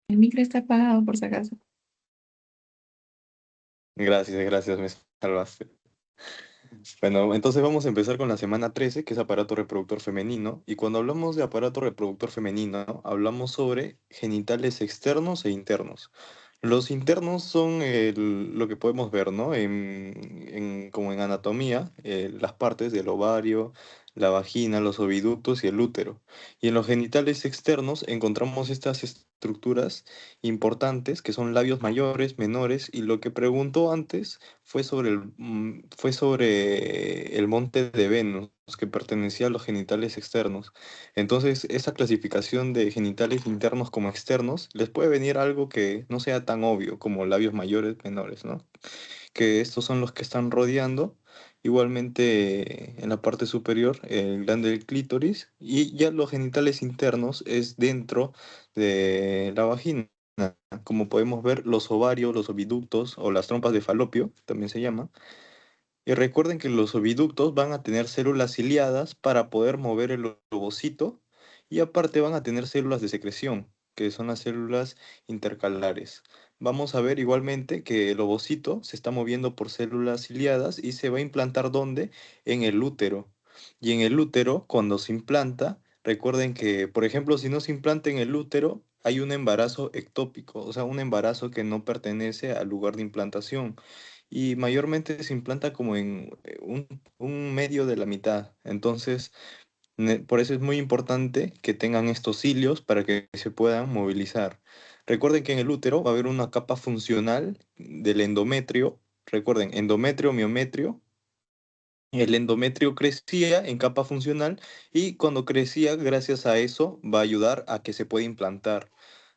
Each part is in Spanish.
El micro está apagado por si acaso. Gracias, gracias, me salvaste. Bueno, entonces vamos a empezar con la semana 13, que es aparato reproductor femenino. Y cuando hablamos de aparato reproductor femenino, hablamos sobre genitales externos e internos. Los internos son lo que podemos ver, ¿no? Como en anatomía, las partes del ovario, la vagina, los oviductos y el útero. Y en los genitales externos encontramos estas estructuras importantes que son labios mayores, menores, y lo que preguntó antes fue sobre el monte de Venus, que pertenecía a los genitales externos. Entonces, esa clasificación de genitales internos como externos les puede venir algo que no sea tan obvio como labios mayores, menores, ¿no? Que estos son los que están rodeando. Igualmente en la parte superior, el glande del clítoris, y ya los genitales internos es dentro de la vagina. Como podemos ver, los ovarios, los oviductos o las trompas de falopio, también se llama. Y recuerden que los oviductos van a tener células ciliadas para poder mover el ovocito, y aparte van a tener células de secreción, que son las células intercalares. Vamos a ver igualmente que el ovocito se está moviendo por células ciliadas y se va a implantar ¿dónde? En el útero. Y en el útero, cuando se implanta, recuerden que, por ejemplo, si no se implanta en el útero, hay un embarazo ectópico, o sea, un embarazo que no pertenece al lugar de implantación, y mayormente se implanta como en un medio de la mitad. Entonces, por eso es muy importante que tengan estos cilios para que se puedan movilizar. Recuerden que en el útero va a haber una capa funcional del endometrio. Recuerden, endometrio, miometrio. El endometrio crecía en capa funcional, y cuando crecía, gracias a eso, va a ayudar a que se pueda implantar.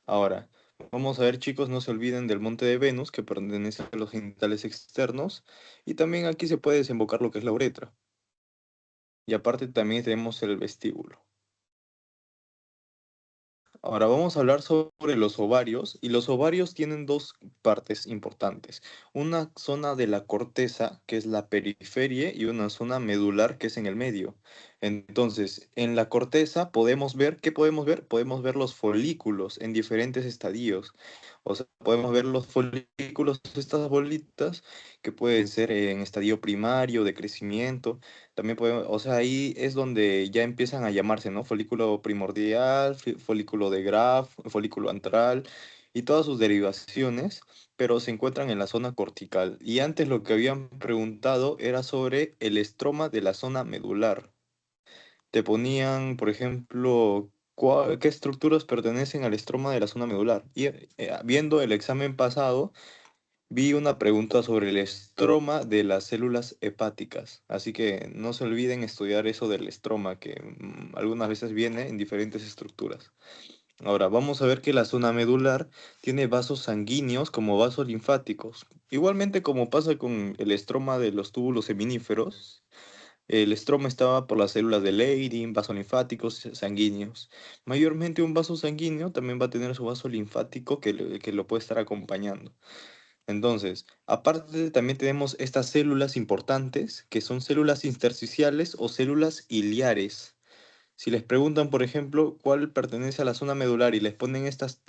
Ahora, vamos a ver, chicos, no se olviden del monte de Venus, que pertenece a los genitales externos, y también aquí se puede desembocar lo que es la uretra. Y aparte también tenemos el vestíbulo. Ahora vamos a hablar sobre los ovarios, y los ovarios tienen dos partes importantes. Una zona de la corteza, que es la periferia, y una zona medular, que es en el medio. Entonces, en la corteza podemos ver, ¿qué podemos ver? Podemos ver los folículos en diferentes estadios. O sea, podemos ver los folículos, estas bolitas, que pueden ser en estadio primario, de crecimiento. También podemos, o sea, ahí es donde ya empiezan a llamarse, ¿no? Folículo primordial, folículo de Graf, folículo antral y todas sus derivaciones, pero se encuentran en la zona cortical. Y antes lo que habían preguntado era sobre el estroma de la zona medular. Te ponían, por ejemplo, qué estructuras pertenecen al estroma de la zona medular. Y viendo el examen pasado, vi una pregunta sobre el estroma de las células hepáticas, así que no se olviden estudiar eso del estroma, que algunas veces viene en diferentes estructuras. Ahora, vamos a ver que la zona medular tiene vasos sanguíneos como vasos linfáticos. Igualmente como pasa con el estroma de los túbulos seminíferos, el estroma estaba por las células de Leydig, vasos linfáticos sanguíneos. Mayormente un vaso sanguíneo también va a tener su vaso linfático que lo puede estar acompañando. Entonces, aparte también tenemos estas células importantes, que son células intersticiales o células iliares. Si les preguntan, por ejemplo, cuál pertenece a la zona medular y les ponen estas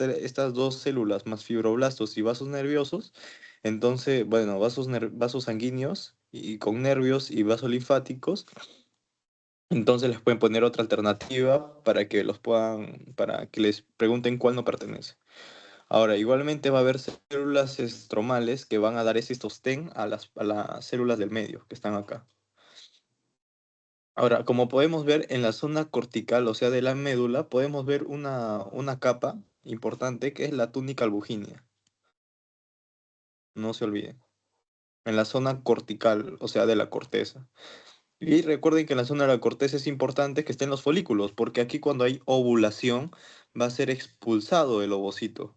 dos células más fibroblastos y vasos nerviosos, entonces, bueno, vasos sanguíneos y con nervios y vasos linfáticos, entonces les pueden poner otra alternativa para que les pregunten cuál no pertenece. Ahora, igualmente va a haber células estromales que van a dar ese sostén a las células del medio que están acá. Ahora, como podemos ver en la zona cortical, o sea, de la médula, podemos ver una capa importante que es la túnica albuginea. No se olviden. En la zona cortical, o sea, de la corteza. Y recuerden que en la zona de la corteza es importante que estén los folículos, porque aquí cuando hay ovulación va a ser expulsado el ovocito.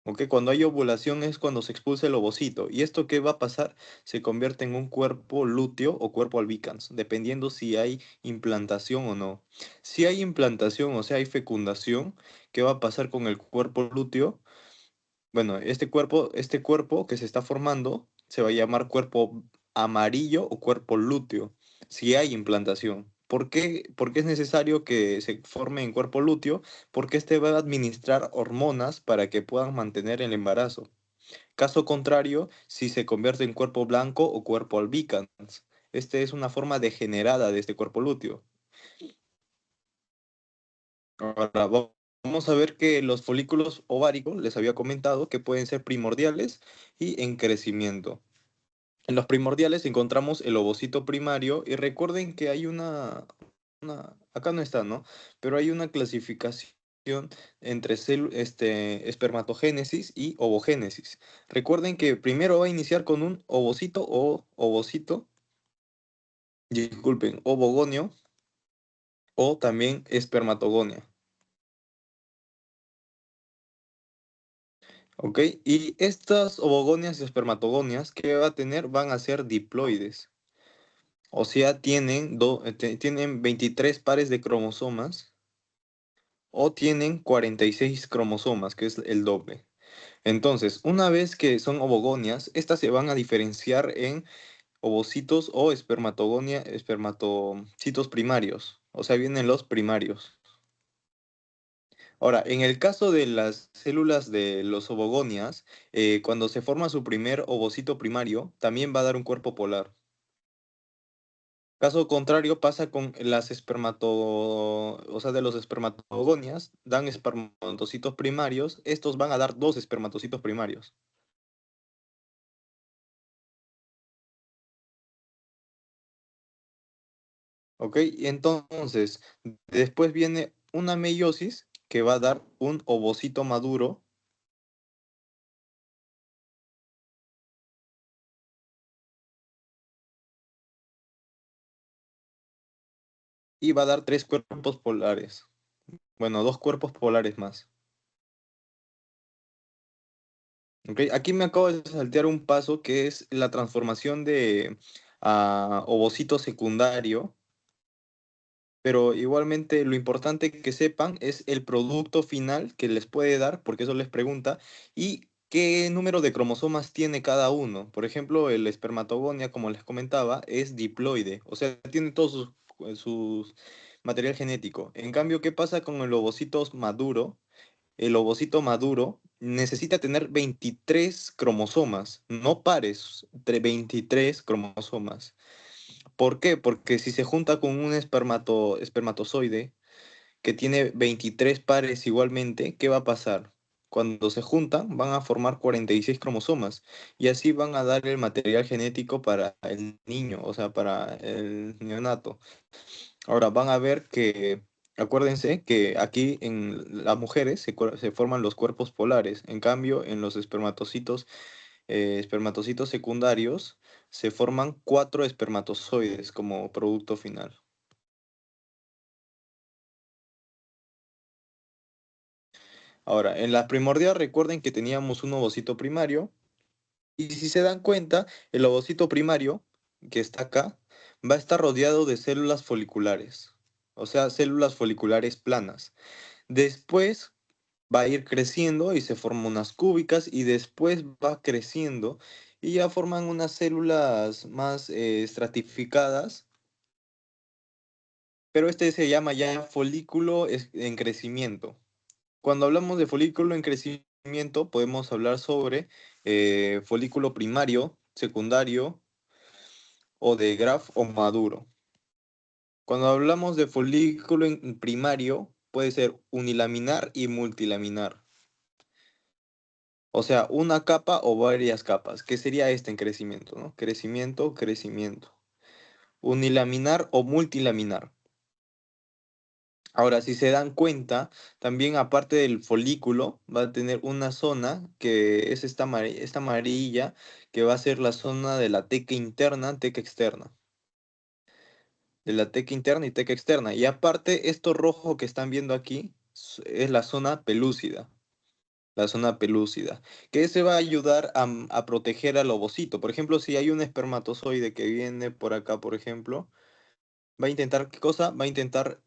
¿Ok? Cuando hay ovulación es cuando se expulsa el ovocito. ¿Y esto qué va a pasar? Se convierte en un cuerpo lúteo o cuerpo albicans, dependiendo si hay implantación o no. Si hay implantación, o sea, hay fecundación, ¿qué va a pasar con el cuerpo lúteo? Bueno, este cuerpo que se está formando se va a llamar cuerpo amarillo o cuerpo lúteo, si hay implantación. ¿Por qué es necesario que se forme en cuerpo lúteo? Porque este va a administrar hormonas para que puedan mantener el embarazo. Caso contrario, si se convierte en cuerpo blanco o cuerpo albicans. Esta es una forma degenerada de este cuerpo lúteo. Ahora vamos a ver que los folículos ováricos, les había comentado, que pueden ser primordiales y en crecimiento. En los primordiales encontramos el ovocito primario y recuerden que hay acá no está, ¿no? Pero hay una clasificación entre espermatogénesis y ovogénesis. Recuerden que primero va a iniciar con un ovocito o ovocito, disculpen, ovogonio o también espermatogonia. ¿Ok? Y estas ovogonias y espermatogonias que va a tener van a ser diploides. O sea, tienen 23 pares de cromosomas o tienen 46 cromosomas, que es el doble. Entonces, una vez que son ovogonias, estas se van a diferenciar en ovocitos o espermatocitos primarios. O sea, vienen los primarios. Ahora, en el caso de las células de los ovogonias, cuando se forma su primer ovocito primario, también va a dar un cuerpo polar. Caso contrario pasa con las o sea, de los espermatogonias, dan espermatocitos primarios, estos van a dar dos espermatocitos primarios. ¿Ok? Y entonces, después viene una meiosis que va a dar un ovocito maduro y va a dar tres cuerpos polares. Bueno, dos cuerpos polares más. ¿Ok? Aquí me acabo de saltear un paso que es la transformación de ovocito secundario, pero igualmente lo importante que sepan es el producto final que les puede dar, porque eso les pregunta, y qué número de cromosomas tiene cada uno. Por ejemplo, el espermatogonia, como les comentaba, es diploide, o sea, tiene todos sus material genético. En cambio, ¿qué pasa con el ovocito maduro? El ovocito maduro necesita tener 23 cromosomas, no pares, 23 cromosomas. ¿Por qué? Porque si se junta con un espermatozoide que tiene 23 pares igualmente, ¿qué va a pasar? Cuando se juntan, van a formar 46 cromosomas y así van a dar el material genético para el niño, o sea, para el neonato. Ahora van a ver que, acuérdense que aquí en las mujeres se forman los cuerpos polares, en cambio en los espermatocitos secundarios se forman 4 espermatozoides como producto final. Ahora, en la primordial recuerden que teníamos un ovocito primario y si se dan cuenta, el ovocito primario que está acá va a estar rodeado de células foliculares, o sea, células foliculares planas. Después va a ir creciendo y se forman unas cúbicas y después va creciendo y ya forman unas células más estratificadas, pero este se llama ya folículo en crecimiento. Cuando hablamos de folículo en crecimiento, podemos hablar sobre folículo primario, secundario o de graf o maduro. Cuando hablamos de folículo en primario, puede ser unilaminar y multilaminar. O sea, una capa o varias capas. ¿Qué sería este en crecimiento, no? Crecimiento, crecimiento. Unilaminar o multilaminar. Ahora, si se dan cuenta, también aparte del folículo, va a tener una zona que es esta amarilla, que va a ser la zona de la teca interna, teca externa. De la teca interna y teca externa. Y aparte, esto rojo que están viendo aquí es la zona pelúcida. La zona pelúcida, que se va a ayudar a proteger al ovocito. Por ejemplo, si hay un espermatozoide que viene por acá, por ejemplo, va a intentar, ¿qué cosa? Va a intentar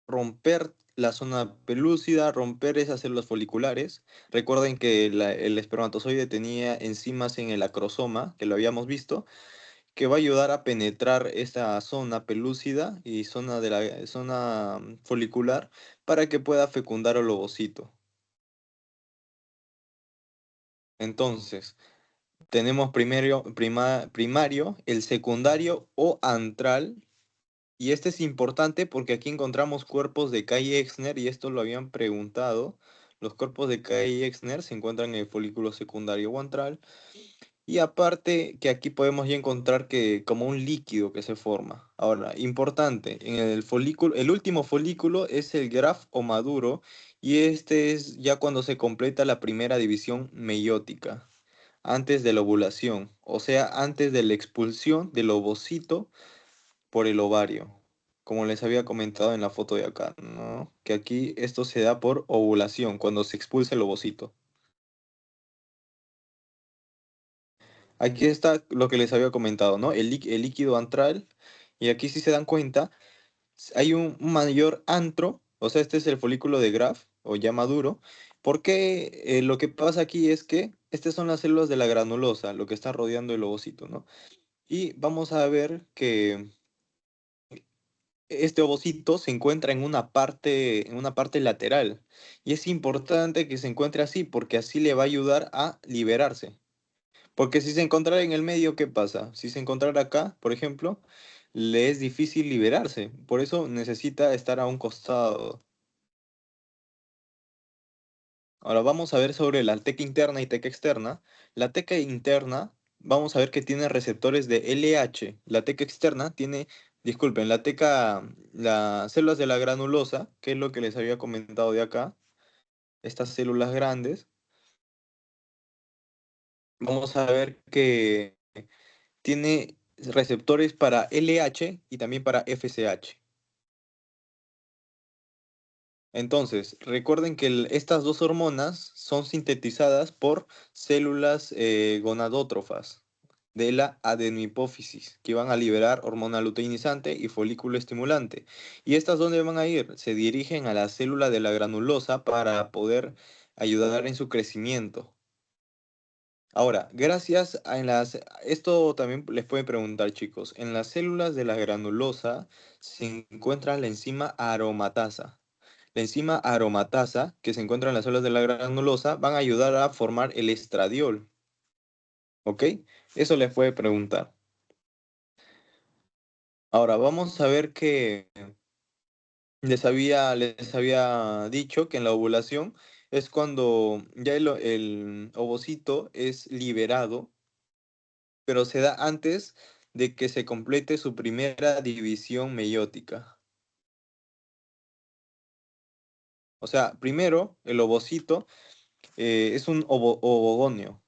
romper la zona pelúcida, romper esas células foliculares. Recuerden que el espermatozoide tenía enzimas en el acrosoma, que lo habíamos visto, que va a ayudar a penetrar esta zona pelúcida y zona de la zona folicular para que pueda fecundar el ovocito. Entonces, tenemos primario, el secundario o antral. Y este es importante porque aquí encontramos cuerpos de Kay-Exner y esto lo habían preguntado. Los cuerpos de Kay-Exner se encuentran en el folículo secundario o antral. Y aparte que aquí podemos ya encontrar que como un líquido que se forma. Ahora, importante, en el folículo, el último folículo es el graf o maduro y este es ya cuando se completa la primera división meiótica, antes de la ovulación, o sea, antes de la expulsión del ovocito por el ovario, como les había comentado en la foto de acá, ¿no? Que aquí esto se da por ovulación, cuando se expulsa el ovocito. Aquí está lo que les había comentado, ¿no? El líquido antral, y aquí si se dan cuenta, hay un mayor antro, o sea, este es el folículo de Graf, o ya maduro, porque lo que pasa aquí es que estas son las células de la granulosa, lo que está rodeando el ovocito, ¿no? Y vamos a ver que este ovocito se encuentra en una parte lateral. Y es importante que se encuentre así, porque así le va a ayudar a liberarse. Porque si se encontrara en el medio, ¿qué pasa? Si se encontrara acá, por ejemplo, le es difícil liberarse. Por eso necesita estar a un costado. Ahora vamos a ver sobre la teca interna y teca externa. La teca interna, vamos a ver que tiene receptores de LH. La teca externa tiene, disculpen, las células de la granulosa, que es lo que les había comentado de acá, estas células grandes. Vamos a ver que tiene receptores para LH y también para FSH. Entonces, recuerden que estas dos hormonas son sintetizadas por células gonadótrofas de la adenohipófisis, que van a liberar hormona luteinizante y folículo estimulante. ¿Y estas dónde van a ir? Se dirigen a la célula de la granulosa para poder ayudar en su crecimiento. Ahora, gracias a esto también les pueden preguntar, chicos, en las células de la granulosa se encuentra la enzima aromatasa. La enzima aromatasa, que se encuentra en las células de la granulosa, van a ayudar a formar el estradiol, ¿ok? Eso les puede preguntar. Ahora, vamos a ver que les había dicho que en la ovulación es cuando ya el ovocito es liberado, pero se da antes de que se complete su primera división meiótica. O sea, primero el ovocito es un ovogonio.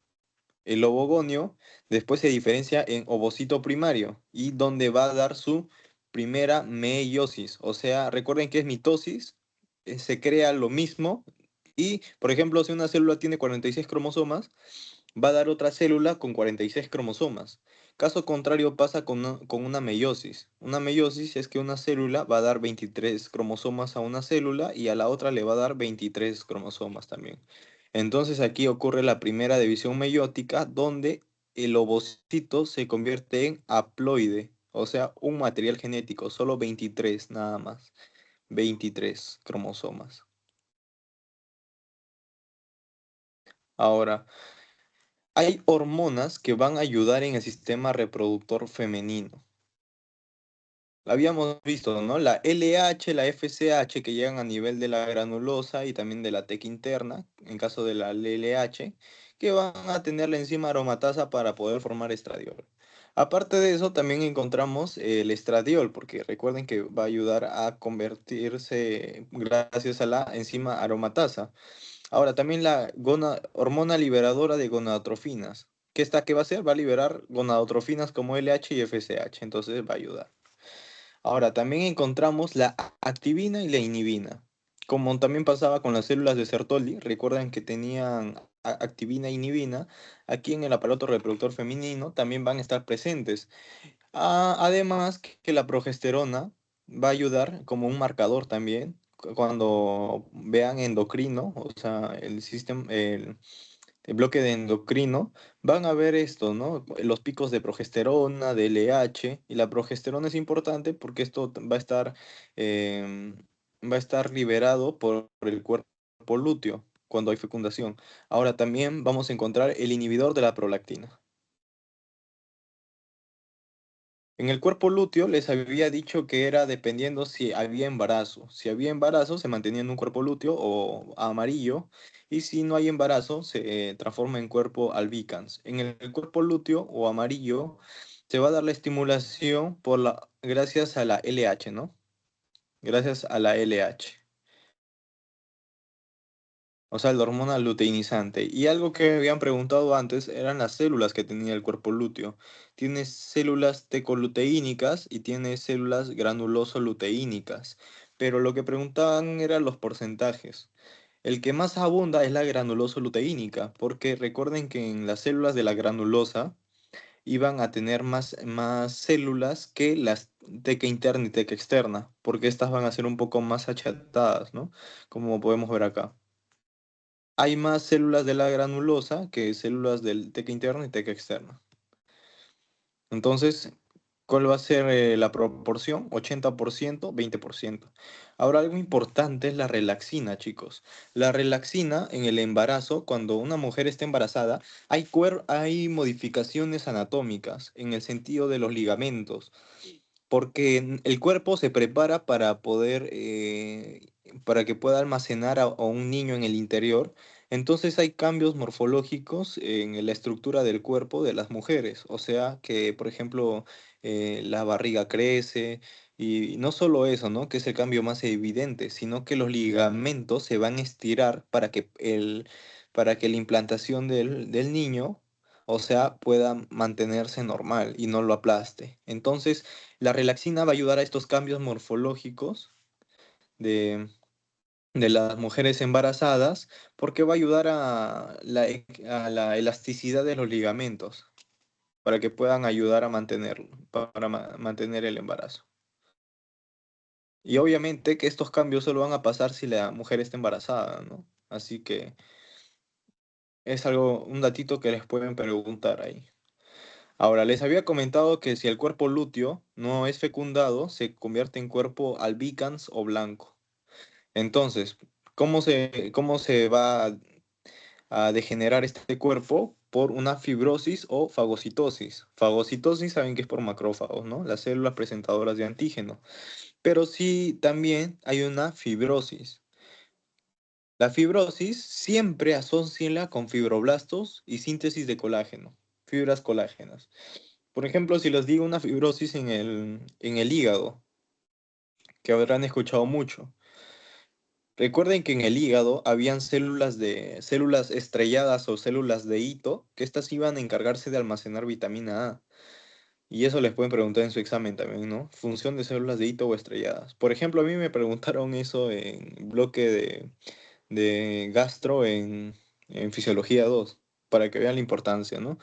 El ovogonio después se diferencia en ovocito primario y donde va a dar su primera meiosis. O sea, recuerden que es mitosis, se crea lo mismo y, por ejemplo, si una célula tiene 46 cromosomas, va a dar otra célula con 46 cromosomas. Caso contrario pasa con una meiosis. Una meiosis es que una célula va a dar 23 cromosomas a una célula y a la otra le va a dar 23 cromosomas también. Entonces aquí ocurre la primera división meiótica donde el ovocito se convierte en haploide, o sea, un material genético, solo 23 nada más, 23 cromosomas. Ahora, hay hormonas que van a ayudar en el sistema reproductor femenino. La habíamos visto, ¿no? La LH, la FSH que llegan a nivel de la granulosa y también de la teca interna, en caso de la LH, que van a tener la enzima aromatasa para poder formar estradiol. Aparte de eso, también encontramos el estradiol, porque recuerden que va a ayudar a convertirse gracias a la enzima aromatasa. Ahora, también la hormona liberadora de gonadotrofinas. ¿Qué va a hacer? Va a liberar gonadotrofinas como LH y FSH, entonces va a ayudar. Ahora, también encontramos la activina y la inhibina. Como también pasaba con las células de Sertoli, recuerdan que tenían activina e inhibina, aquí en el aparato reproductor femenino también van a estar presentes. Además que la progesterona va a ayudar como un marcador también cuando vean endocrino, o sea, el sistema, el bloque de endocrino, van a ver esto, ¿no? Los picos de progesterona, de LH, y la progesterona es importante porque esto em, va a estar liberado por el cuerpo lúteo cuando hay fecundación. Ahora también vamos a encontrar el inhibidor de la prolactina. En el cuerpo lúteo les había dicho que era dependiendo si había embarazo. Si había embarazo, se mantenía en un cuerpo lúteo o amarillo, y si no hay embarazo, se transforma en cuerpo albicans. En el cuerpo lúteo o amarillo, se va a dar la estimulación gracias a la LH, ¿no? Gracias a la LH. O sea, la hormona luteinizante. Y algo que me habían preguntado antes eran las células que tenía el cuerpo lúteo. Tiene células tecoluteínicas y tiene células granulosoluteínicas. Pero lo que preguntaban eran los porcentajes. El que más abunda es la granulosoluteínica, porque recuerden que en las células de la granulosa iban a tener más células que las teca interna y teca externa, porque estas van a ser un poco más achatadas, ¿no? Como podemos ver acá. Hay más células de la granulosa que células del teca interna y teca externa. Entonces, ¿cuál va a ser la proporción? 80%, 20%. Ahora, algo importante es la relaxina, chicos. La relaxina en el embarazo, cuando una mujer está embarazada, hay modificaciones anatómicas en el sentido de los ligamentos, porque el cuerpo se prepara para que pueda almacenar a un niño en el interior. Entonces hay cambios morfológicos en la estructura del cuerpo de las mujeres. O sea que, por ejemplo, la barriga crece, y no solo eso, ¿no? Que es el cambio más evidente, sino que los ligamentos se van a estirar para que la implantación del niño, o sea, pueda mantenerse normal y no lo aplaste. Entonces, la relaxina va a ayudar a estos cambios morfológicos de, de las mujeres embarazadas, porque va a ayudar a la elasticidad de los ligamentos para que puedan ayudar a mantener el embarazo. Y obviamente que estos cambios solo van a pasar si la mujer está embarazada, ¿no? Así que es un datito que les pueden preguntar ahí. Ahora, les había comentado que si el cuerpo lúteo no es fecundado, se convierte en cuerpo albicans o blanco. Entonces, cómo se va a degenerar este cuerpo? Por una fibrosis o fagocitosis. Fagocitosis saben que es por macrófagos, ¿no? Las células presentadoras de antígeno. Pero sí también hay una fibrosis. La fibrosis siempre asóciala con fibroblastos y síntesis de colágeno, fibras colágenas. Por ejemplo, si les digo una fibrosis en el hígado, que habrán escuchado mucho. Recuerden que en el hígado habían células estrelladas o células de hito, que estas iban a encargarse de almacenar vitamina A. Y eso les pueden preguntar en su examen también, ¿no? Función de células de hito o estrelladas. Por ejemplo, a mí me preguntaron eso en bloque de gastro en Fisiología 2, para que vean la importancia, ¿no?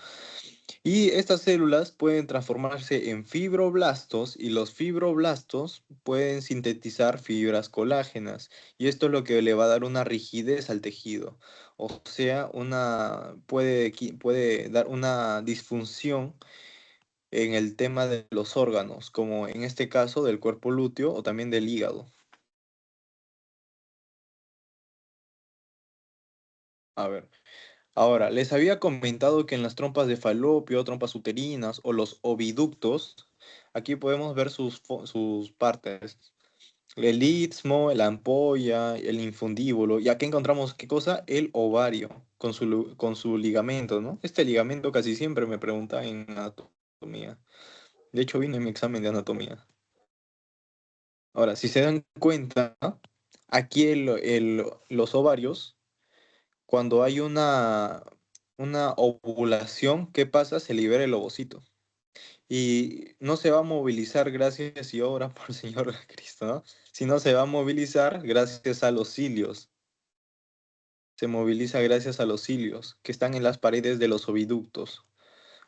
Y estas células pueden transformarse en fibroblastos, y los fibroblastos pueden sintetizar fibras colágenas, y esto es lo que le va a dar una rigidez al tejido. O sea, puede dar una disfunción en el tema de los órganos, como en este caso del cuerpo lúteo o también del hígado. A ver. Ahora, les había comentado que en las trompas de falopio, trompas uterinas o los oviductos, aquí podemos ver sus partes. El istmo, la ampolla, el infundíbulo. Y aquí encontramos, ¿qué cosa? El ovario, con su ligamento, ¿no? Este ligamento casi siempre me preguntan en anatomía. De hecho, vine en mi examen de anatomía. Ahora, si se dan cuenta, aquí los ovarios, cuando hay una ovulación, ¿qué pasa? Se libera el ovocito. Y no se va a movilizar gracias y obra por el Señor Cristo, ¿no? Sino se va a movilizar gracias a los cilios. Se moviliza gracias a los cilios que están en las paredes de los oviductos.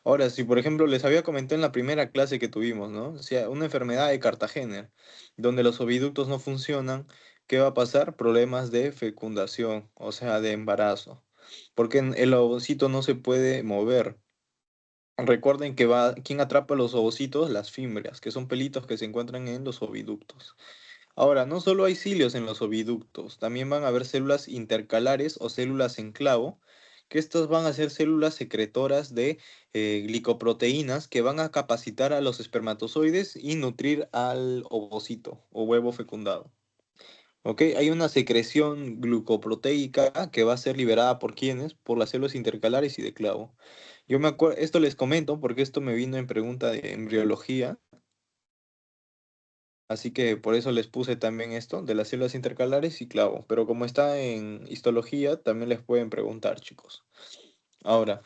Ahora, si por ejemplo les había comentado en la primera clase que tuvimos, ¿no? O sea, una enfermedad de Cartagena, donde los oviductos no funcionan, ¿qué va a pasar? Problemas de fecundación, o sea, de embarazo. porque el ovocito no se puede mover. Recuerden que ¿quién atrapa los ovocitos? Las fimbrias, que son pelitos que se encuentran en los oviductos. Ahora, no solo hay cilios en los oviductos, también van a haber células intercalares o células en clavo, que estas van a ser células secretoras de glicoproteínas que van a capacitar a los espermatozoides y nutrir al ovocito o huevo fecundado. ¿Ok? Hay una secreción glucoproteica que va a ser liberada por quienes, por las células intercalares y de clavo. Yo me acuerdo, esto les comento porque esto me vino en pregunta de embriología. Así que por eso les puse también esto de las células intercalares y clavo. Pero como está en histología, también les pueden preguntar, chicos. Ahora,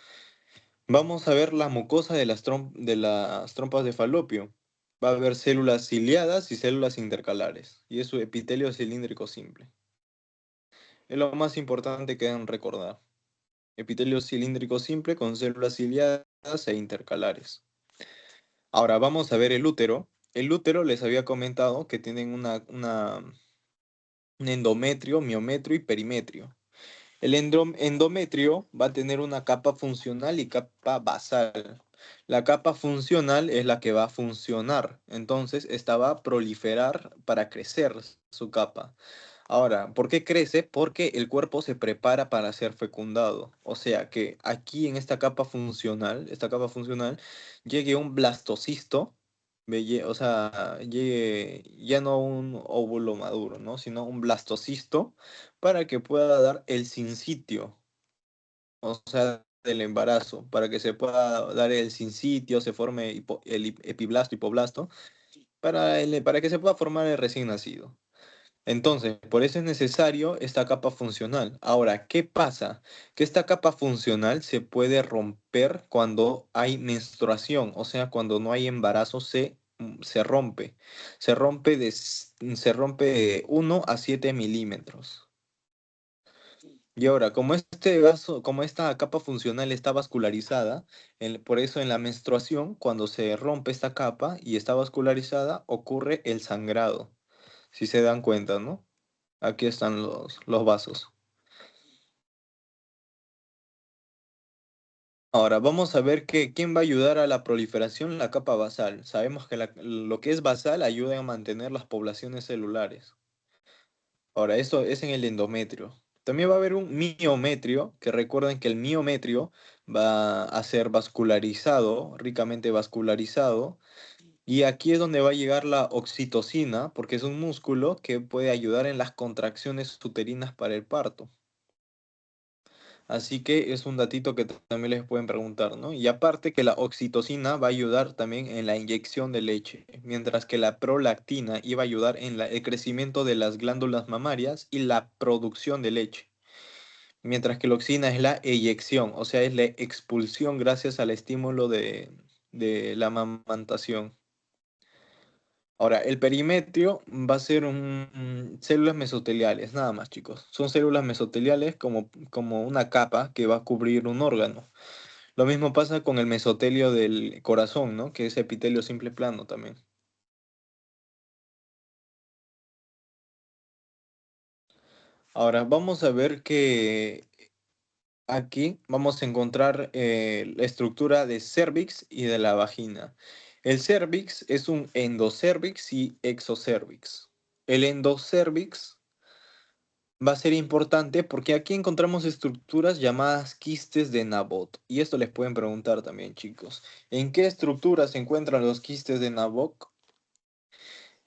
vamos a ver la mucosa de de las trompas de falopio. Va a haber células ciliadas y células intercalares. Y es su epitelio cilíndrico simple. Es lo más importante que deben recordar. Epitelio cilíndrico simple con células ciliadas e intercalares. Ahora vamos a ver el útero. El útero les había comentado que tienen un endometrio, miometrio y perimetrio. El endometrio va a tener una capa funcional y capa basal. La capa funcional es la que va a funcionar, entonces esta va a proliferar para crecer su capa. Ahora, ¿por qué crece? Porque el cuerpo se prepara para ser fecundado. O sea que aquí en esta capa funcional, llegue un blastocisto, o sea, llegue ya no un óvulo maduro, ¿no? Sino un blastocisto para que pueda dar el sincitio, o sea, del embarazo, para que se pueda dar el sincitio, se forme el epiblasto, hipoblasto, para que se pueda formar el recién nacido. Entonces, por eso es necesario esta capa funcional. Ahora, ¿qué pasa? Que esta capa funcional se puede romper cuando hay menstruación, o sea, cuando no hay embarazo se rompe. Se rompe de 1 a 7 milímetros. Y ahora, como esta capa funcional está vascularizada, por eso en la menstruación, cuando se rompe esta capa y está vascularizada, ocurre el sangrado. Si se dan cuenta, ¿no? Aquí están los vasos. Ahora, vamos a ver quién va a ayudar a la proliferación, la capa basal. Sabemos que lo que es basal ayuda a mantener las poblaciones celulares. Ahora, esto es en el endometrio. También va a haber un miometrio, que recuerden que el miometrio va a ser vascularizado, ricamente vascularizado, y aquí es donde va a llegar la oxitocina, porque es un músculo que puede ayudar en las contracciones uterinas para el parto. Así que es un datito que también les pueden preguntar, ¿no? Y aparte que la oxitocina va a ayudar también en la inyección de leche, mientras que la prolactina iba a ayudar en el crecimiento de las glándulas mamarias y la producción de leche, mientras que la oxina es la eyección, o sea, es la expulsión gracias al estímulo de la amamantación. Ahora, el perimetrio va a ser células mesoteliales, nada más, chicos. Son células mesoteliales como una capa que va a cubrir un órgano. Lo mismo pasa con el mesotelio del corazón, ¿no? Que es epitelio simple plano también. Ahora, vamos a ver que aquí vamos a encontrar la estructura de cervix y de la vagina. El cervix es un endocervix y exocervix. El endocervix va a ser importante porque aquí encontramos estructuras llamadas quistes de Nabot. Y esto les pueden preguntar también, chicos. ¿En qué estructuras se encuentran los quistes de Nabot?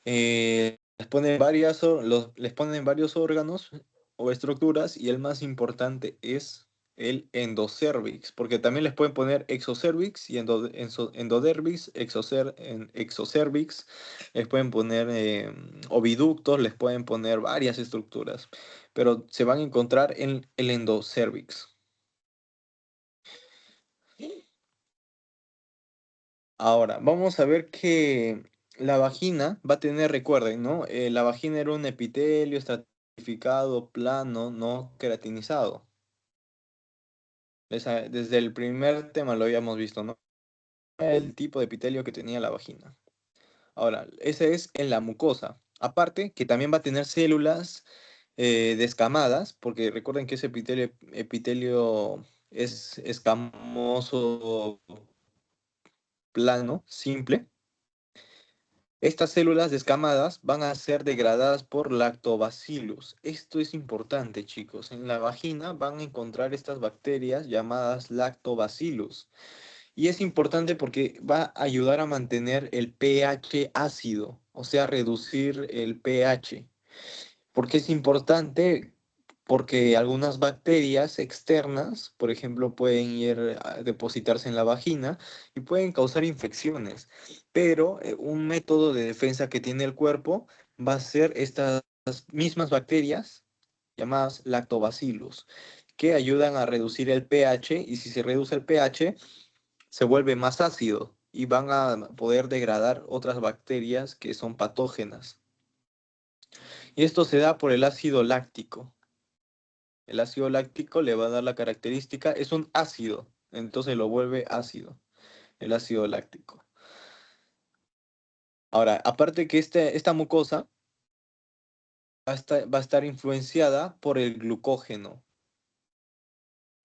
Les ponen varios órganos o estructuras y el más importante es el endocervix, porque también les pueden poner exocervix y endodervix, exocervix, les pueden poner oviductos, les pueden poner varias estructuras, pero se van a encontrar en el endocervix. Ahora, vamos a ver que la vagina va a tener, recuerden, ¿no? La vagina era un epitelio estratificado, plano, no queratinizado. Desde el primer tema lo habíamos visto, ¿no? El tipo de epitelio que tenía la vagina. Ahora, ese es en la mucosa. Aparte, que también va a tener células descamadas, porque recuerden que ese epitelio es escamoso, plano, simple. Estas células descamadas van a ser degradadas por lactobacillus. Esto es importante, chicos. En la vagina van a encontrar estas bacterias llamadas lactobacillus. Y es importante porque va a ayudar a mantener el pH ácido, o sea, reducir el pH. ¿Por qué es importante? Porque algunas bacterias externas, por ejemplo, pueden ir a depositarse en la vagina y pueden causar infecciones. Pero un método de defensa que tiene el cuerpo va a ser estas mismas bacterias llamadas lactobacillus, que ayudan a reducir el pH y si se reduce el pH, se vuelve más ácido y van a poder degradar otras bacterias que son patógenas. Y esto se da por el ácido láctico. El ácido láctico le va a dar la característica, es un ácido, entonces lo vuelve ácido, el ácido láctico. Ahora, aparte que esta mucosa va a estar influenciada por el glucógeno,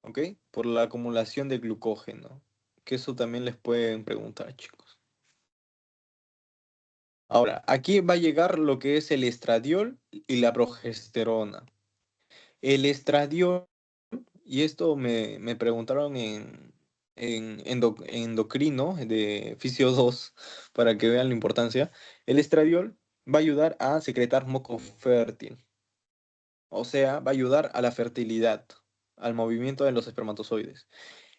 ¿ok? Por la acumulación de glucógeno, que eso también les pueden preguntar, chicos. Ahora, aquí va a llegar lo que es el estradiol y la progesterona. El estradiol, y esto me preguntaron en endocrino de Fisio 2 para que vean la importancia. El estradiol va a ayudar a secretar moco fértil, o sea, va a ayudar a la fertilidad, al movimiento de los espermatozoides.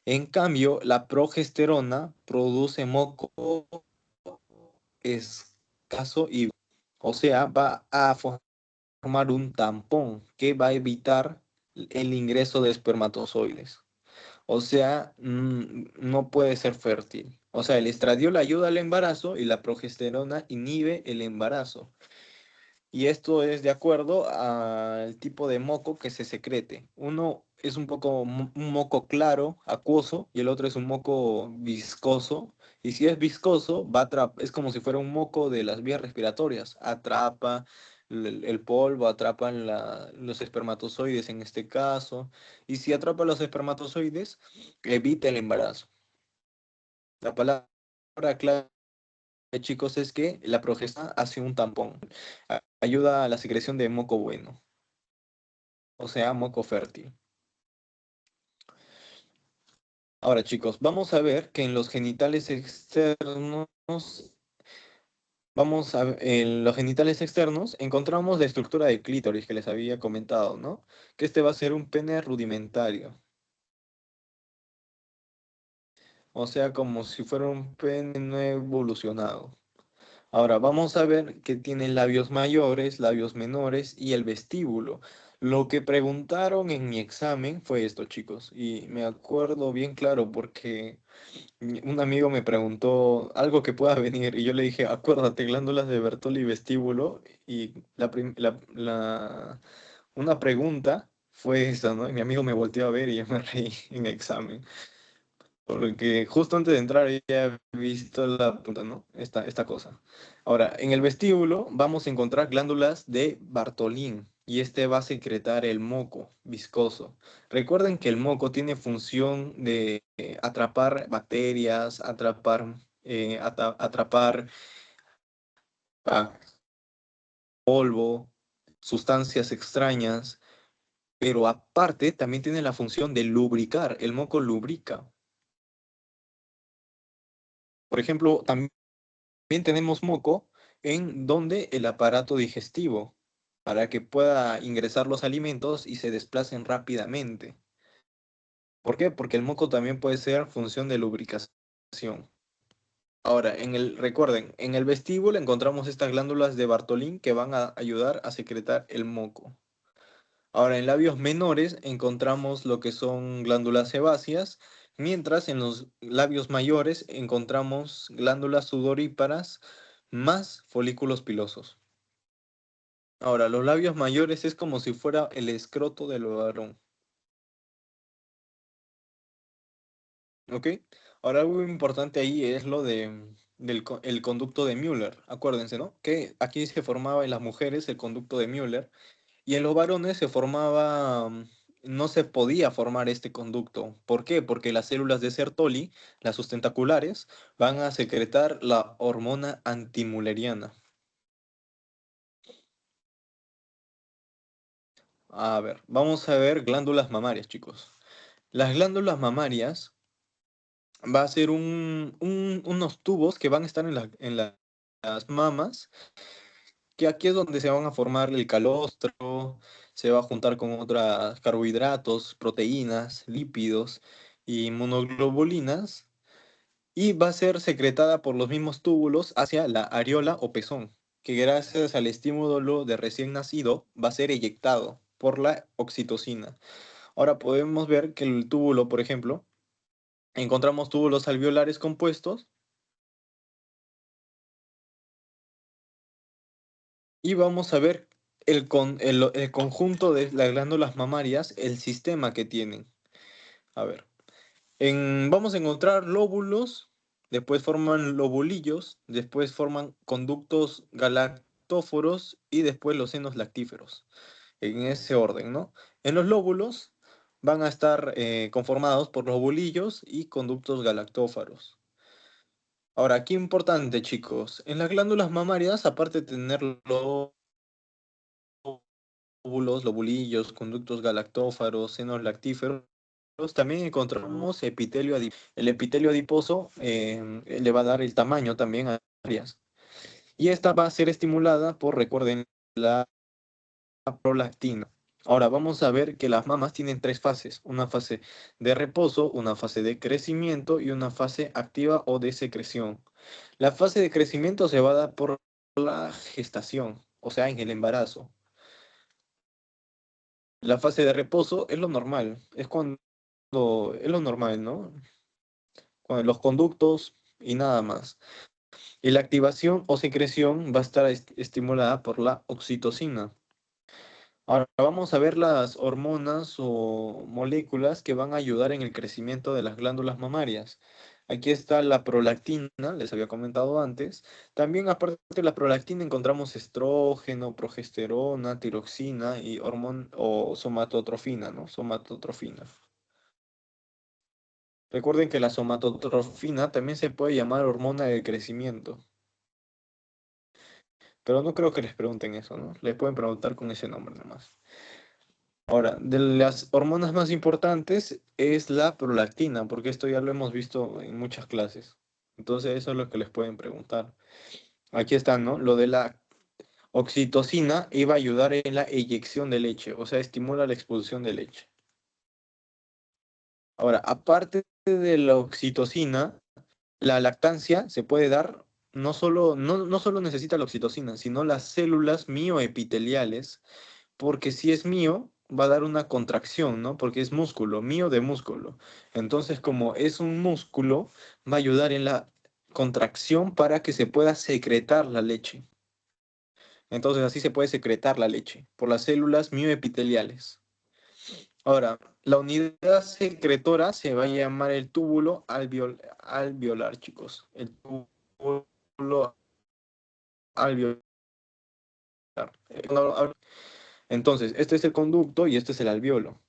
En cambio, la progesterona produce moco escaso y, o sea, va a formar un tampón que va a evitar el ingreso de espermatozoides. O sea, no puede ser fértil. O sea, el estradiol ayuda al embarazo y la progesterona inhibe el embarazo. Y esto es de acuerdo al tipo de moco que se secrete. Uno es un poco un moco claro, acuoso, y el otro es un moco viscoso. Y si es viscoso, es como si fuera un moco de las vías respiratorias. Atrapa el polvo, atrapa los espermatozoides en este caso. Y si atrapa los espermatozoides, evita el embarazo. La palabra clave, chicos, es que la progesterona hace un tampón. Ayuda a la secreción de moco bueno, o sea, moco fértil. Ahora, chicos, vamos a ver que en los genitales externos, en los genitales externos encontramos la estructura del clítoris que les había comentado, ¿no? Que este va a ser un pene rudimentario, o sea, como si fuera un pene no evolucionado. Ahora vamos a ver que tiene labios mayores, labios menores y el vestíbulo. Lo que preguntaron en mi examen fue esto, chicos, y me acuerdo bien claro porque un amigo me preguntó algo que pueda venir y yo le dije, acuérdate, glándulas de Bertolli y vestíbulo, y una pregunta fue esa, ¿no? Y mi amigo me volteó a ver y yo me reí en examen. Porque justo antes de entrar ya he visto la punta, ¿no? Esta cosa. Ahora, en el vestíbulo vamos a encontrar glándulas de Bartolín y este va a secretar el moco viscoso. Recuerden que el moco tiene función de atrapar bacterias, atrapar ah, polvo, sustancias extrañas, pero aparte también tiene la función de lubricar. El moco lubrica. Por ejemplo, también tenemos moco en donde el aparato digestivo, para que pueda ingresar los alimentos y se desplacen rápidamente. ¿Por qué? Porque el moco también puede ser función de lubricación. Ahora, recuerden, en el vestíbulo encontramos estas glándulas de Bartolín que van a ayudar a secretar el moco. Ahora, en labios menores encontramos lo que son glándulas sebáceas, mientras en los labios mayores encontramos glándulas sudoríparas más folículos pilosos. Ahora, los labios mayores es como si fuera el escroto del varón, ¿ok? Ahora, algo importante ahí es lo el conducto de Müller, acuérdense, ¿no? Que aquí se formaba en las mujeres el conducto de Müller Y en los varones se formaba, no se podía formar este conducto. ¿Por qué? Porque las células de Sertoli, las sustentaculares, van a secretar la hormona antimuleriana. A ver, vamos a ver glándulas mamarias, chicos. Las glándulas mamarias va a ser unos tubos que van a estar las mamas, que aquí es donde se van a formar el calostro, se va a juntar con otros carbohidratos, proteínas, lípidos y monoglobulinas, y va a ser secretada por los mismos túbulos hacia la areola o pezón, que gracias al estímulo de recién nacido va a ser eyectado por la oxitocina. Ahora podemos ver que el túbulo, por ejemplo, encontramos túbulos alveolares compuestos y vamos a ver el conjunto de las glándulas mamarias, el sistema que tienen. A ver, vamos a encontrar lóbulos, después forman lobulillos, después forman conductos galactóforos y después los senos lactíferos, en ese orden, ¿no? En los lóbulos van a estar conformados por lobulillos y conductos galactófaros. Ahora, aquí importante, chicos, en las glándulas mamarias, aparte de tener lóbulos, lobulillos, conductos galactófaros, senos lactíferos, también encontramos epitelio adiposo. El epitelio adiposo le va a dar el tamaño también a áreas. Y esta va a ser estimulada por, recuerden, la prolactina. Ahora vamos a ver que las mamas tienen tres fases: una fase de reposo, una fase de crecimiento y una fase activa o de secreción. La fase de crecimiento se va a dar por la gestación, o sea, en el embarazo. La fase de reposo es lo normal, es lo normal, ¿no? Con los conductos y nada más. Y la activación o secreción va a estar estimulada por la oxitocina. Ahora vamos a ver las hormonas o moléculas que van a ayudar en el crecimiento de las glándulas mamarias. Aquí está la prolactina, les había comentado antes. También aparte de la prolactina encontramos estrógeno, progesterona, tiroxina y hormona o somatotrofina, ¿no? Somatotrofina. Recuerden que la somatotrofina también se puede llamar hormona de crecimiento, pero no creo que les pregunten eso, ¿no? Les pueden preguntar con ese nombre nomás. Ahora, de las hormonas más importantes es la prolactina, porque esto ya lo hemos visto en muchas clases. Entonces, eso es lo que les pueden preguntar. Aquí está, ¿no? Lo de la oxitocina iba a ayudar en la eyección de leche, o sea, estimula la expulsión de leche. Ahora, aparte de la oxitocina, la lactancia se puede dar, no solo necesita la oxitocina, sino las células mioepiteliales, porque si es mío, va a dar una contracción, ¿no? Porque es músculo, mío de músculo. Entonces, como es un músculo, va a ayudar en la contracción para que se pueda secretar la leche. Entonces, así se puede secretar la leche por las células mioepiteliales. Ahora, la unidad secretora se va a llamar el túbulo alveolar, chicos. El túbulo alveolar. Entonces, este es el conducto y este es el alveolo.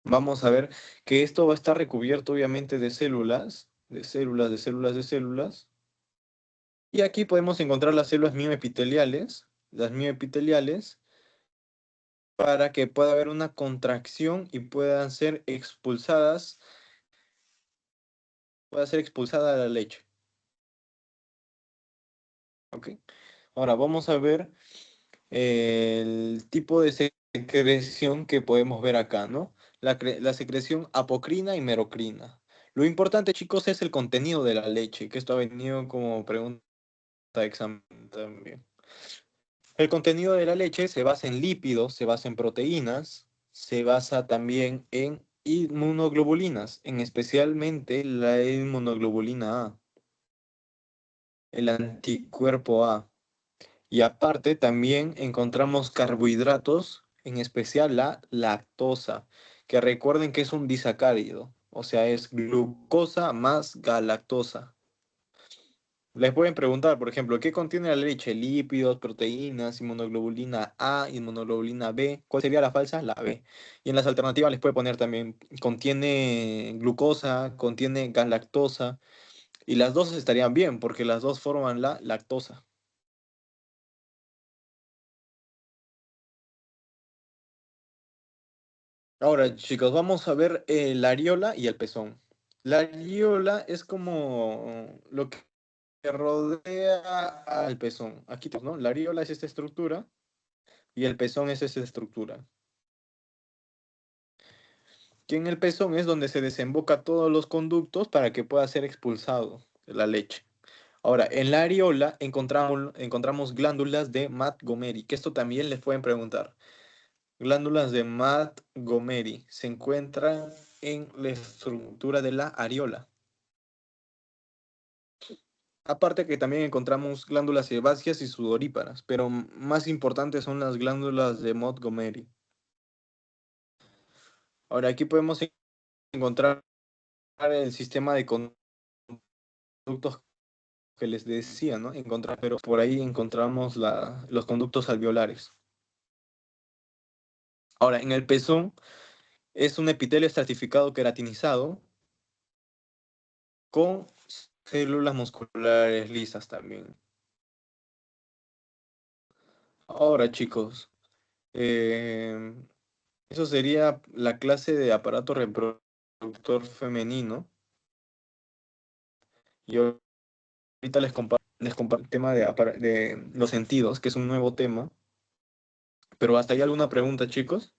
Vamos a ver que esto va a estar recubierto obviamente de células, de células, de células, de células. Y aquí podemos encontrar las células mioepiteliales, las mioepiteliales, para que pueda haber una contracción y pueda ser expulsada la leche. ¿Ok? Ahora vamos a ver el tipo de secreción que podemos ver acá, ¿no? La secreción apocrina y merocrina. Lo importante, chicos, es el contenido de la leche, que esto ha venido como pregunta de examen también. El contenido de la leche se basa en lípidos, se basa en proteínas, se basa también en inmunoglobulinas, en especialmente la inmunoglobulina A, el anticuerpo A. Y aparte también encontramos carbohidratos, en especial la lactosa, que recuerden que es un disacárido, o sea, es glucosa más galactosa. Les pueden preguntar, por ejemplo, ¿qué contiene la leche? Lípidos, proteínas, inmunoglobulina A, inmunoglobulina B. ¿Cuál sería la falsa? La B. Y en las alternativas les puede poner también, contiene glucosa, contiene galactosa. Y las dos estarían bien, porque las dos forman la lactosa. Ahora, chicos, vamos a ver la areola y el pezón. La areola es como lo que rodea al pezón. Aquí, ¿no? La areola es esta estructura y el pezón es esta estructura. Que en el pezón es donde se desemboca todos los conductos para que pueda ser expulsado la leche. Ahora, en la areola encontramos glándulas de Montgomery, que esto también les pueden preguntar. Glándulas de Montgomery se encuentran en la estructura de la areola. Aparte que también encontramos glándulas sebáceas y sudoríparas, pero más importantes son las glándulas de Montgomery. Ahora, aquí podemos encontrar el sistema de conductos que les decía, ¿no? Pero por ahí encontramos los conductos alveolares. Ahora, en el pezón es un epitelio estratificado queratinizado con células musculares lisas también. Ahora, chicos, eh, eso sería la clase de aparato reproductor femenino. Y ahorita les comparto el tema de los sentidos, que es un nuevo tema. Pero hasta ahí alguna pregunta, chicos.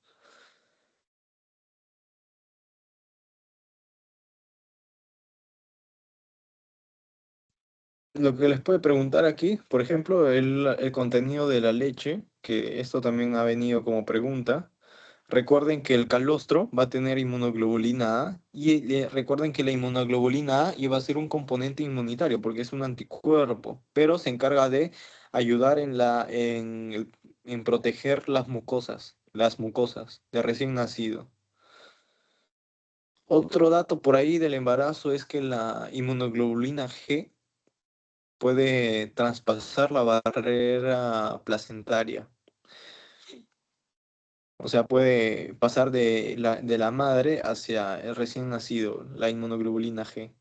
Lo que les puede preguntar aquí, por ejemplo, el contenido de la leche, que esto también ha venido como pregunta. Recuerden que el calostro va a tener inmunoglobulina A y recuerden que la inmunoglobulina A iba a ser un componente inmunitario porque es un anticuerpo, pero se encarga de ayudar en proteger las mucosas de recién nacido. Otro dato por ahí del embarazo es que la inmunoglobulina G puede traspasar la barrera placentaria. O sea, puede pasar de la madre hacia el recién nacido, la inmunoglobulina G.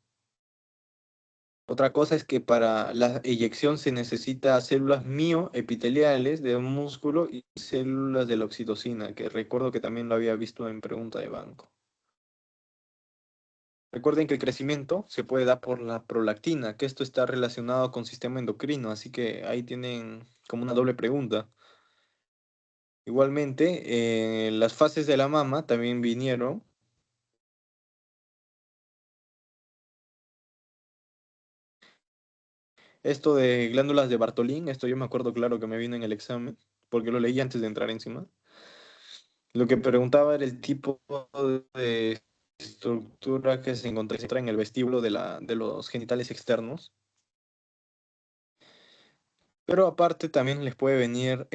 Otra cosa es que para la eyección se necesita células mioepiteliales de músculo y células de la oxitocina, que recuerdo que también lo había visto en pregunta de banco. Recuerden que el crecimiento se puede dar por la prolactina, que esto está relacionado con sistema endocrino, así que ahí tienen como una doble pregunta. Igualmente, las fases de la mama también vinieron. Esto de glándulas de Bartolín, esto yo me acuerdo claro que me vino en el examen, porque lo leí antes de entrar encima. Lo que preguntaba era el tipo de estructura que se encuentra en el vestíbulo de los genitales externos. Pero aparte también les puede venir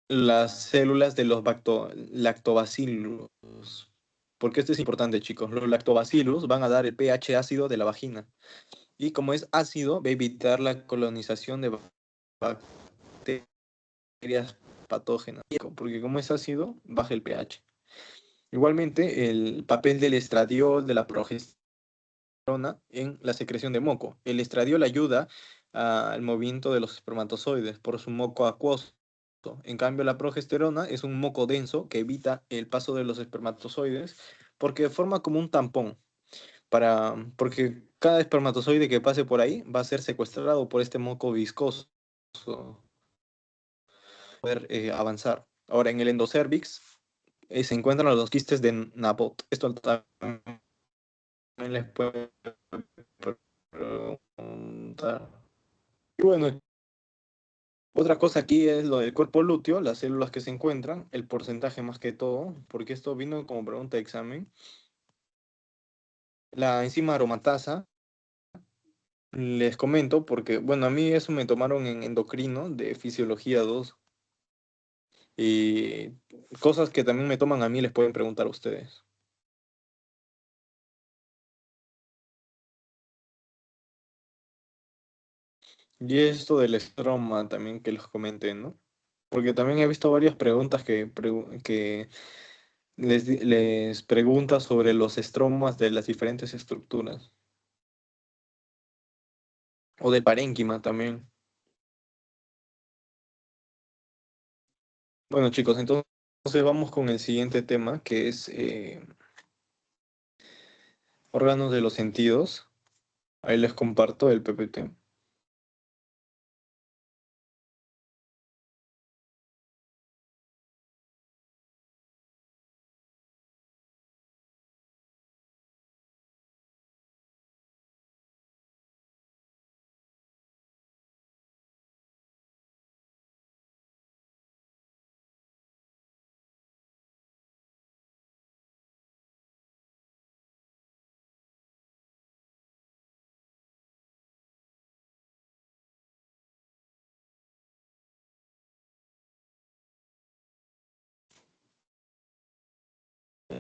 las células de los lactobacillus. Porque esto es importante, chicos. Los lactobacillus van a dar el pH ácido de la vagina. Y como es ácido, va a evitar la colonización de bacterias patógenas. Porque como es ácido, baja el pH. Igualmente, el papel del estradiol, de la progesterona en la secreción de moco. El estradiol ayuda al movimiento de los espermatozoides por su moco acuoso. En cambio, la progesterona es un moco denso que evita el paso de los espermatozoides porque forma como un tampón. Porque cada espermatozoide que pase por ahí va a ser secuestrado por este moco viscoso poder avanzar. Ahora, en el endocervix se encuentran los quistes de Napote. Esto también les puede preguntar. Y bueno, otra cosa aquí es lo del cuerpo lúteo, las células que se encuentran, el porcentaje más que todo, porque esto vino como pregunta de examen. La enzima aromatasa, les comento porque, bueno, a mí eso me tomaron en endocrino de fisiología 2 y cosas que también me toman a mí les pueden preguntar a ustedes. Y esto del estroma también que les comenté, ¿no? Porque también he visto varias preguntas que les pregunta sobre los estromas de las diferentes estructuras. O de parénquima también. Bueno, chicos, entonces vamos con el siguiente tema, que es órganos de los sentidos. Ahí les comparto el PPT.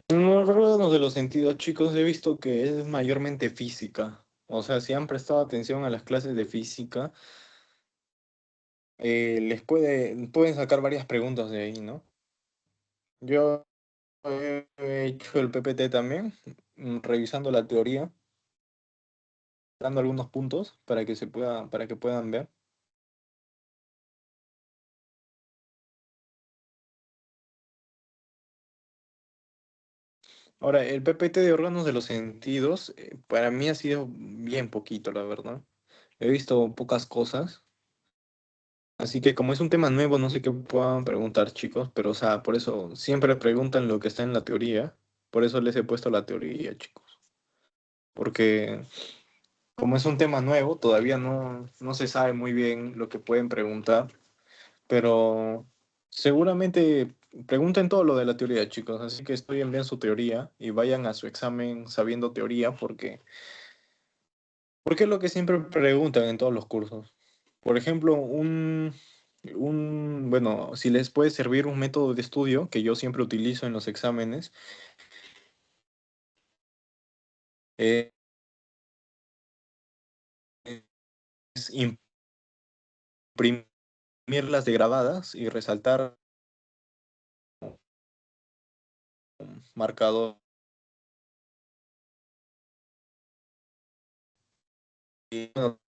Los órganos de los sentidos, chicos, he visto que es mayormente física. O sea, si han prestado atención a las clases de física, pueden sacar varias preguntas de ahí, ¿no? Yo he hecho el PPT también, revisando la teoría, dando algunos puntos para que puedan ver. Ahora, el PPT de órganos de los sentidos, para mí ha sido bien poquito, la verdad. He visto pocas cosas. Así que como es un tema nuevo, no sé qué puedan preguntar, chicos, pero o sea, por eso siempre preguntan lo que está en la teoría. Por eso les he puesto la teoría, chicos. Porque como es un tema nuevo, todavía no se sabe muy bien lo que pueden preguntar, pero seguramente pregunten todo lo de la teoría, chicos. Así que estudien bien su teoría y vayan a su examen sabiendo teoría, porque es lo que siempre preguntan en todos los cursos. Por ejemplo, bueno, si les puede servir un método de estudio que yo siempre utilizo en los exámenes, es imprimir las de grabadas y resaltar un marcador. Y, bueno,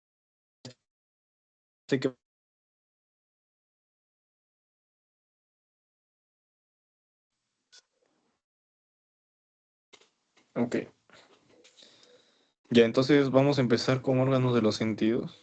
sé que... Ok. Ya, entonces vamos a empezar con órganos de los sentidos.